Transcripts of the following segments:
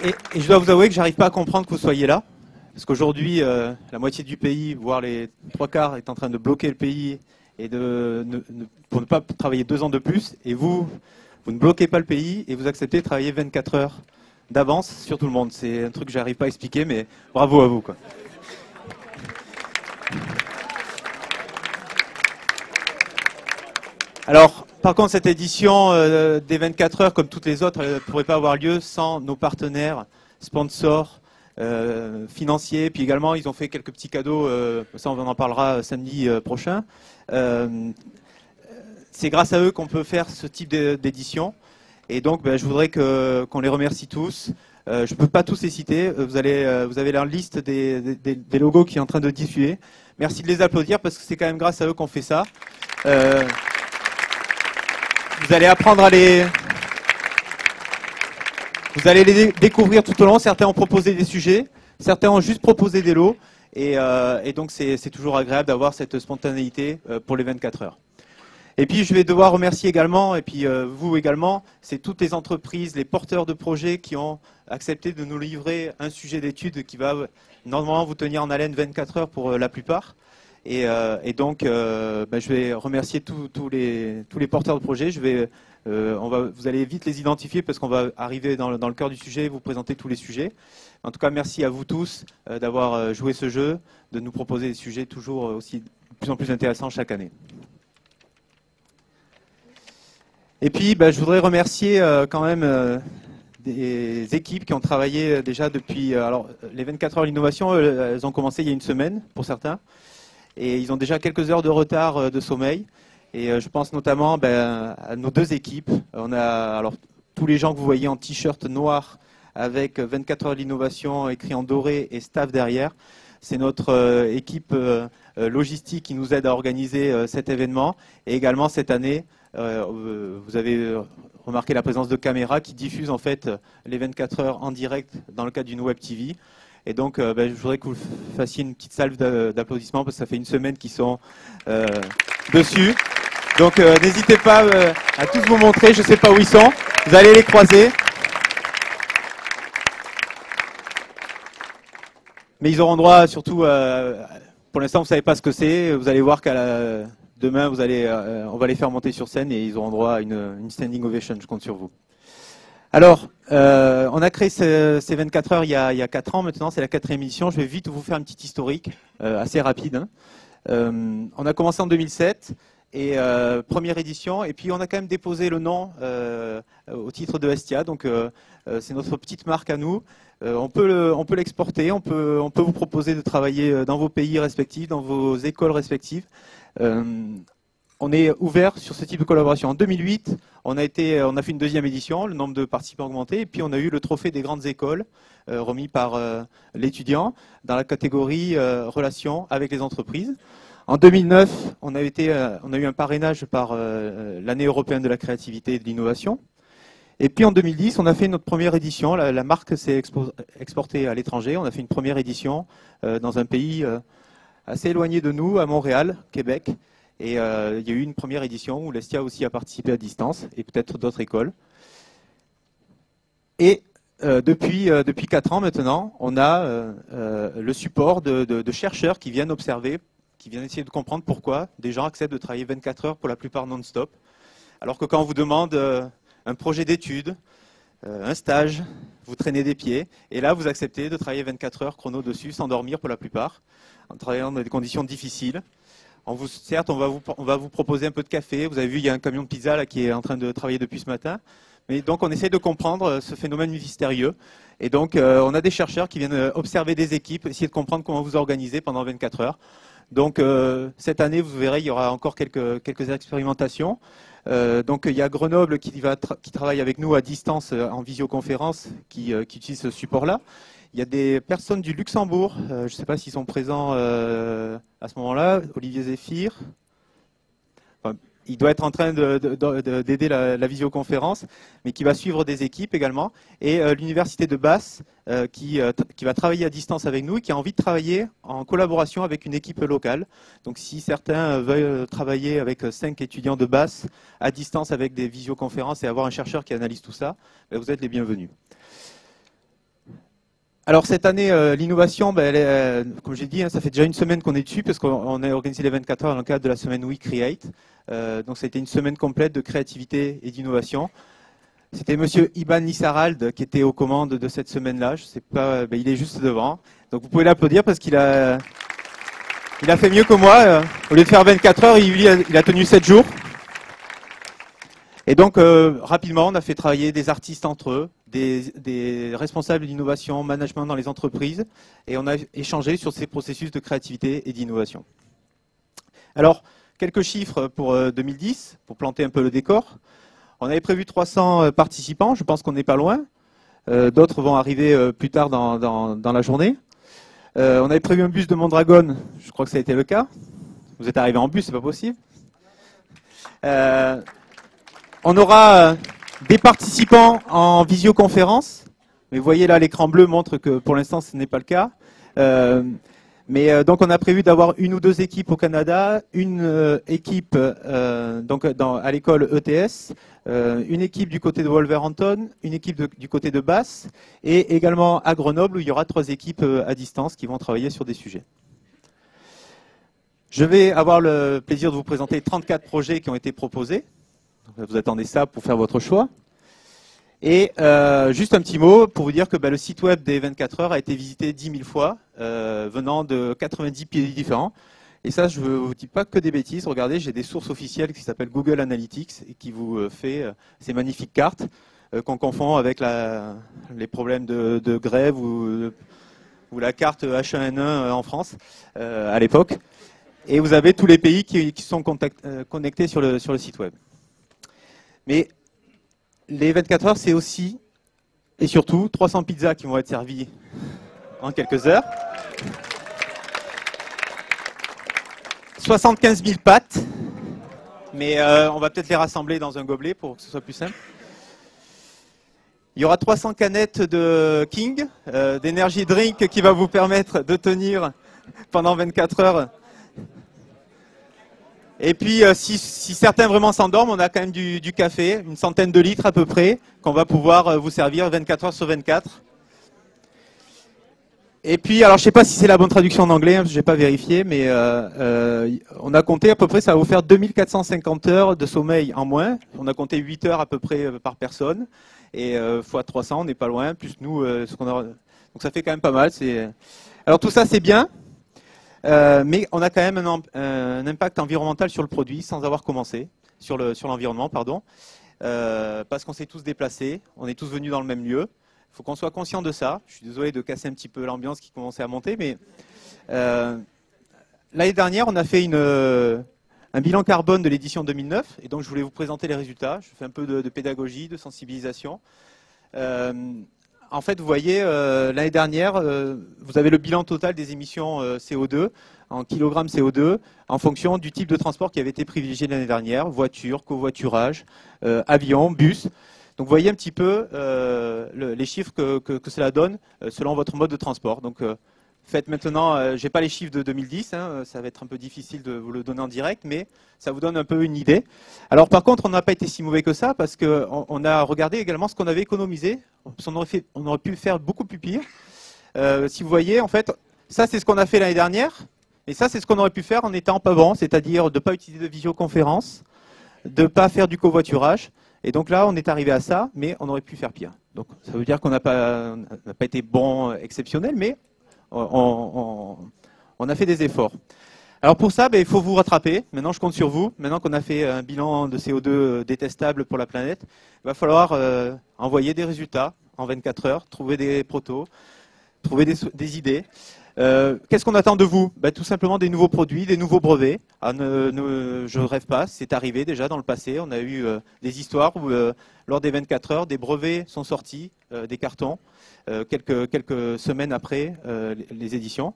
Et je dois vous avouer que j'arrive pas à comprendre que vous soyez là. Parce qu'aujourd'hui, la moitié du pays, voire les trois quarts, est en train de bloquer le pays et pour ne pas travailler 2 ans de plus. Et vous ne bloquez pas le pays et vous acceptez de travailler 24 heures d'avance sur tout le monde. C'est un truc que j'arrive pas à expliquer, mais bravo à vous, quoi. Alors, par contre, cette édition des 24 heures, comme toutes les autres, ne pourrait pas avoir lieu sans nos partenaires, sponsors, financiers. Puis également, ils ont fait quelques petits cadeaux. Ça, on en parlera samedi prochain. C'est grâce à eux qu'on peut faire ce type d'édition. Et donc, je voudrais qu'on les remercie tous. Je ne peux pas tous les citer. Vous avez la liste des logos qui est en train de diffuser. Merci de les applaudir parce que c'est quand même grâce à eux qu'on fait ça. Vous allez apprendre à Vous allez les découvrir tout au long. Certains ont proposé des sujets, certains ont juste proposé des lots. Et donc, c'est toujours agréable d'avoir cette spontanéité pour les 24 heures. Et puis, je vais devoir remercier également, et puis vous également, c'est toutes les entreprises, les porteurs de projets qui ont accepté de nous livrer un sujet d'étude qui va normalement vous tenir en haleine 24 heures pour la plupart. Et donc, je vais remercier tous les porteurs de projets. Vous allez vite les identifier parce qu'on va arriver dans le cœur du sujet et vous présenter tous les sujets. En tout cas, merci à vous tous d'avoir joué ce jeu, de nous proposer des sujets toujours aussi de plus en plus intéressants chaque année. Et puis, je voudrais remercier quand même des équipes qui ont travaillé déjà depuis... alors, les 24 heures d'innovation, elles ont commencé il y a une semaine pour certains. Et ils ont déjà quelques heures de retard de sommeil. Et je pense notamment à nos 2 équipes. On a alors tous les gens que vous voyez en t-shirt noir avec 24 heures d'innovation écrit en doré et staff derrière. C'est notre équipe logistique qui nous aide à organiser cet événement. Et également cette année, vous avez remarqué la présence de caméras qui diffusent en fait les 24 heures en direct dans le cadre d'une web TV. Et donc, je voudrais que vous fassiez une petite salve d'applaudissements parce que ça fait une semaine qu'ils sont dessus. Donc, n'hésitez pas à tous vous montrer. Je ne sais pas où ils sont. Vous allez les croiser. Mais ils auront droit, surtout, pour l'instant, vous ne savez pas ce que c'est. Vous allez voir qu'à demain, on va les faire monter sur scène et ils auront droit à une standing ovation. Je compte sur vous. Alors, on a créé ces 24 heures il y a 4 ans maintenant, c'est la 4e édition. Je vais vite vous faire un petit historique, assez rapide. On a commencé en 2007, et première édition, et puis on a quand même déposé le nom au titre de Hestia, donc c'est notre petite marque à nous. On peut l'exporter, on peut vous proposer de travailler dans vos pays respectifs, dans vos écoles respectives. On est ouvert sur ce type de collaboration. En 2008, on a fait une 2e édition, le nombre de participants a augmenté, et puis on a eu le trophée des grandes écoles remis par l'étudiant dans la catégorie relations avec les entreprises. En 2009, on a eu un parrainage par l'année européenne de la créativité et de l'innovation. Et puis en 2010, on a fait notre première édition. La marque s'est exportée à l'étranger. On a fait une première édition dans un pays assez éloigné de nous, à Montréal, Québec. Et il y a eu une première édition où l'Hestia aussi a participé à distance, et peut-être d'autres écoles. Et depuis 4 ans maintenant, on a le support de chercheurs qui viennent observer, qui viennent essayer de comprendre pourquoi des gens acceptent de travailler 24 heures pour la plupart non-stop. Alors que quand on vous demande un projet d'étude, un stage, vous traînez des pieds. Et là, vous acceptez de travailler 24 heures chrono dessus, sans dormir pour la plupart, en travaillant dans des conditions difficiles. Certes, on va vous proposer un peu de café. Vous avez vu, il y a un camion de pizza là, qui est en train de travailler depuis ce matin. Mais donc, on essaie de comprendre ce phénomène mystérieux. Et donc, on a des chercheurs qui viennent observer des équipes, essayer de comprendre comment vous organisez pendant 24 heures. Donc, cette année, vous verrez, il y aura encore quelques expérimentations. Donc, il y a Grenoble qui travaille avec nous à distance en visioconférence, qui utilise ce support-là. Il y a des personnes du Luxembourg, je ne sais pas s'ils sont présents à ce moment-là, Olivier Zéphir. Enfin, il doit être en train d'aider la visioconférence, mais qui va suivre des équipes également. Et l'Université de Basse, qui va travailler à distance avec nous et qui a envie de travailler en collaboration avec une équipe locale. Donc si certains veulent travailler avec 5 étudiants de Basse à distance avec des visioconférences et avoir un chercheur qui analyse tout ça, vous êtes les bienvenus. Alors cette année, l'innovation, comme j'ai dit, hein, ça fait déjà une semaine qu'on est dessus parce qu'on a organisé les 24 heures dans le cadre de la semaine We Create. Donc ça a été une semaine complète de créativité et d'innovation. C'était Monsieur Iban Lissarald qui était aux commandes de cette semaine-là. Je sais pas, il est juste devant. Donc vous pouvez l'applaudir parce qu'il a fait mieux que moi. Au lieu de faire 24 heures, il a tenu 7 jours. Et donc, rapidement, on a fait travailler des artistes entre eux, des responsables d'innovation, management dans les entreprises, et on a échangé sur ces processus de créativité et d'innovation. Alors, quelques chiffres pour 2010, pour planter un peu le décor. On avait prévu 300 participants, je pense qu'on n'est pas loin. D'autres vont arriver plus tard dans la journée. On avait prévu un bus de Mondragon, je crois que ça a été le cas. Vous êtes arrivés en bus, c'est pas possible. On aura des participants en visioconférence, mais vous voyez là l'écran bleu montre que pour l'instant ce n'est pas le cas. Donc on a prévu d'avoir une ou deux équipes au Canada, une équipe à l'école ETS, une équipe du côté de Wolverhampton, une équipe du côté de Basse, et également à Grenoble où il y aura 3 équipes à distance qui vont travailler sur des sujets. Je vais avoir le plaisir de vous présenter 34 projets qui ont été proposés. Vous attendez ça pour faire votre choix. Et juste un petit mot pour vous dire que le site web des 24 heures a été visité 10 000 fois, venant de 90 pays différents. Et ça, je ne vous dis pas que des bêtises. Regardez, j'ai des sources officielles qui s'appellent Google Analytics et qui vous fait ces magnifiques cartes qu'on confond avec les problèmes de grève ou la carte H1N1 en France à l'époque. Et vous avez tous les pays qui sont connectés sur le site web. Mais les 24 heures, c'est aussi et surtout 300 pizzas qui vont être servies en quelques heures. 75 000 pâtes, mais on va peut-être les rassembler dans un gobelet pour que ce soit plus simple. Il y aura 300 canettes de King, d'énergie drink qui va vous permettre de tenir pendant 24 heures. Et puis, si certains vraiment s'endorment, on a quand même du café, une centaine de litres à peu près, qu'on va pouvoir vous servir 24 heures sur 24. Et puis, alors je ne sais pas si c'est la bonne traduction en anglais, je n'ai pas vérifié, mais on a compté à peu près, ça va vous faire 2450 heures de sommeil en moins. On a compté 8 heures à peu près par personne, et fois 300, on n'est pas loin, plus nous, ce qu'on a... Donc ça fait quand même pas mal. Alors tout ça, c'est bien. Mais on a quand même un impact environnemental sur le produit sans avoir commencé, sur l'environnement, pardon, parce qu'on s'est tous déplacés, on est tous venus dans le même lieu. Il faut qu'on soit conscient de ça. Je suis désolé de casser un petit peu l'ambiance qui commençait à monter, mais l'année dernière, on a fait un bilan carbone de l'édition 2009, et donc je voulais vous présenter les résultats. Je fais un peu de pédagogie, de sensibilisation. En fait, vous voyez, l'année dernière, vous avez le bilan total des émissions CO2 en kilogrammes CO2 en fonction du type de transport qui avait été privilégié l'année dernière, voiture, covoiturage, avion, bus. Donc vous voyez un petit peu les chiffres que cela donne selon votre mode de transport. Donc faites maintenant, je n'ai pas les chiffres de 2010, hein, ça va être un peu difficile de vous le donner en direct, mais ça vous donne un peu une idée. Alors par contre, on n'a pas été si mauvais que ça, parce qu'on a regardé également ce qu'on avait économisé. On aurait pu faire beaucoup plus pire. Si vous voyez, en fait, ça c'est ce qu'on a fait l'année dernière, et ça c'est ce qu'on aurait pu faire en étant pas bon, c'est-à-dire de ne pas utiliser de visioconférence, de ne pas faire du covoiturage. Et donc là, on est arrivé à ça, mais on aurait pu faire pire. Donc ça veut dire qu'on n'a pas été bon, exceptionnel, mais on a fait des efforts. Alors pour ça, il faut vous rattraper. Maintenant, je compte sur vous. Maintenant qu'on a fait un bilan de CO2 détestable pour la planète, il va falloir envoyer des résultats en 24 heures, trouver des protos, trouver des idées. Qu'est-ce qu'on attend de vous? Tout simplement des nouveaux produits, des nouveaux brevets. Je ne rêve pas, c'est arrivé déjà dans le passé. On a eu des histoires où, lors des 24 heures, des brevets sont sortis, des cartons, quelques semaines après les éditions.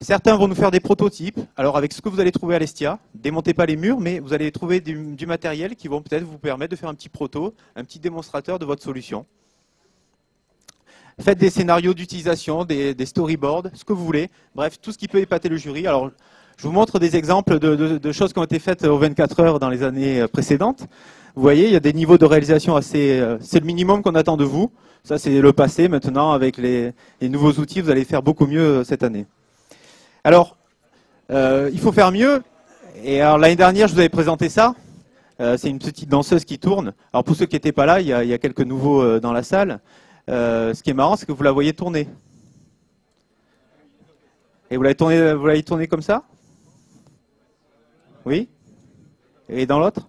Certains vont nous faire des prototypes. Alors avec ce que vous allez trouver à l'Estia, démontez pas les murs, mais vous allez trouver du matériel qui vont peut-être vous permettre de faire un petit proto, un petit démonstrateur de votre solution. Faites des scénarios d'utilisation, des storyboards, ce que vous voulez. Bref, tout ce qui peut épater le jury. Alors, je vous montre des exemples de choses qui ont été faites aux 24 heures dans les années précédentes. Vous voyez, il y a des niveaux de réalisation assez... c'est le minimum qu'on attend de vous. Ça, c'est le passé. Maintenant, avec les nouveaux outils, vous allez faire beaucoup mieux cette année. Alors, il faut faire mieux. Et alors, l'année dernière, je vous avais présenté ça. C'est une petite danseuse qui tourne. Alors, pour ceux qui n'étaient pas là, il y a quelques nouveaux dans la salle. Ce qui est marrant, c'est que vous la voyez tourner. Et vous l'avez tourner comme ça? Oui? Et dans l'autre?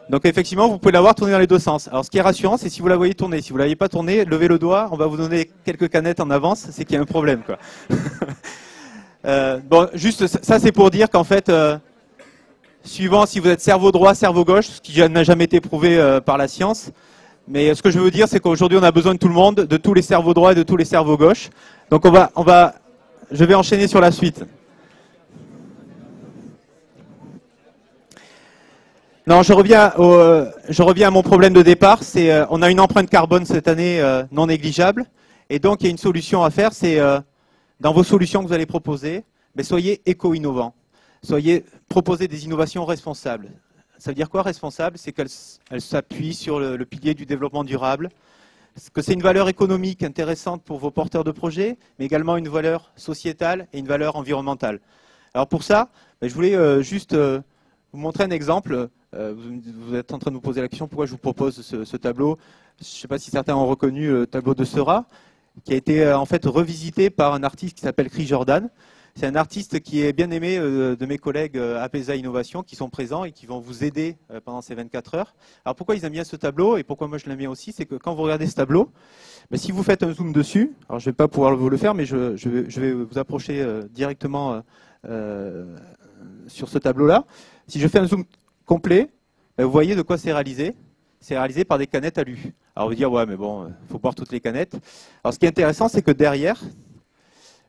Donc effectivement, vous pouvez la voir tourner dans les deux sens. Alors ce qui est rassurant, c'est si vous la voyez tourner. Si vous ne l'avez pas tourner, levez le doigt, on va vous donner quelques canettes en avance, c'est qu'il y a un problème, quoi. Bon, juste ça, c'est pour dire qu'en fait, suivant si vous êtes cerveau droit, cerveau gauche, ce qui n'a jamais été prouvé par la science, mais ce que je veux dire, c'est qu'aujourd'hui, on a besoin de tout le monde, de tous les cerveaux droits et de tous les cerveaux gauches. Donc je vais enchaîner sur la suite. Non, je reviens à mon problème de départ. C'est on a une empreinte carbone cette année non négligeable, et donc il y a une solution à faire. C'est dans vos solutions que vous allez proposer, mais soyez éco-innovants. Proposez des innovations responsables. Ça veut dire quoi responsable? C'est qu'elles s'appuient sur le pilier du développement durable, que c'est une valeur économique intéressante pour vos porteurs de projets, mais également une valeur sociétale et une valeur environnementale. Alors pour ça, je voulais juste vous montrer un exemple. Vous êtes en train de vous poser la question pourquoi je vous propose ce tableau. Je ne sais pas si certains ont reconnu le tableau de Seurat, qui a été en fait revisité par un artiste qui s'appelle Chris Jordan. C'est un artiste qui est bien aimé de mes collègues APESA Innovation qui sont présents et qui vont vous aider pendant ces 24 heures. Alors pourquoi ils aiment bien ce tableau et pourquoi moi je l'aime bien aussi, c'est que quand vous regardez ce tableau, si vous faites un zoom dessus, alors je ne vais pas pouvoir vous le faire, mais je vais vous approcher directement sur ce tableau-là. Si je fais un zoom complet, vous voyez de quoi c'est réalisé. C'est réalisé par des canettes alu. Alors vous dire, ouais, mais bon, il faut boire toutes les canettes. Alors ce qui est intéressant, c'est que derrière,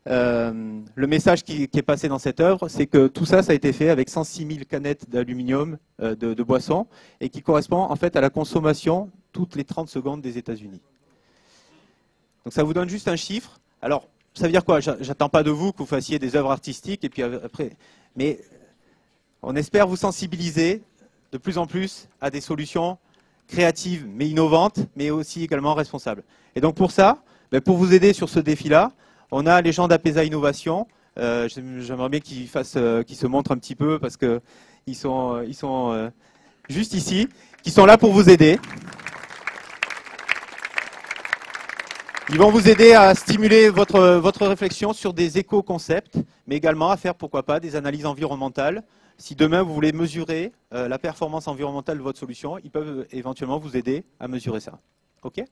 le message qui est passé dans cette œuvre, c'est que tout ça, ça a été fait avec 106 000 canettes d'aluminium de boissons et qui correspond en fait à la consommation toutes les 30 secondes des États-Unis. Donc ça vous donne juste un chiffre. Alors, ça veut dire quoi? J'attends pas de vous que vous fassiez des œuvres artistiques et puis après, mais on espère vous sensibiliser de plus en plus à des solutions créatives mais innovantes, mais aussi également responsables. Et donc pour ça, pour vous aider sur ce défi-là, on a les gens d'APESA Innovation. J'aimerais bien qu'ils se montrent un petit peu parce qu'ils sont juste ici, qui sont là pour vous aider. Ils vont vous aider à stimuler votre réflexion sur des éco-concepts, mais également à faire, pourquoi pas, des analyses environnementales. Si demain vous voulez mesurer la performance environnementale de votre solution, ils peuvent éventuellement vous aider à mesurer ça. OK ?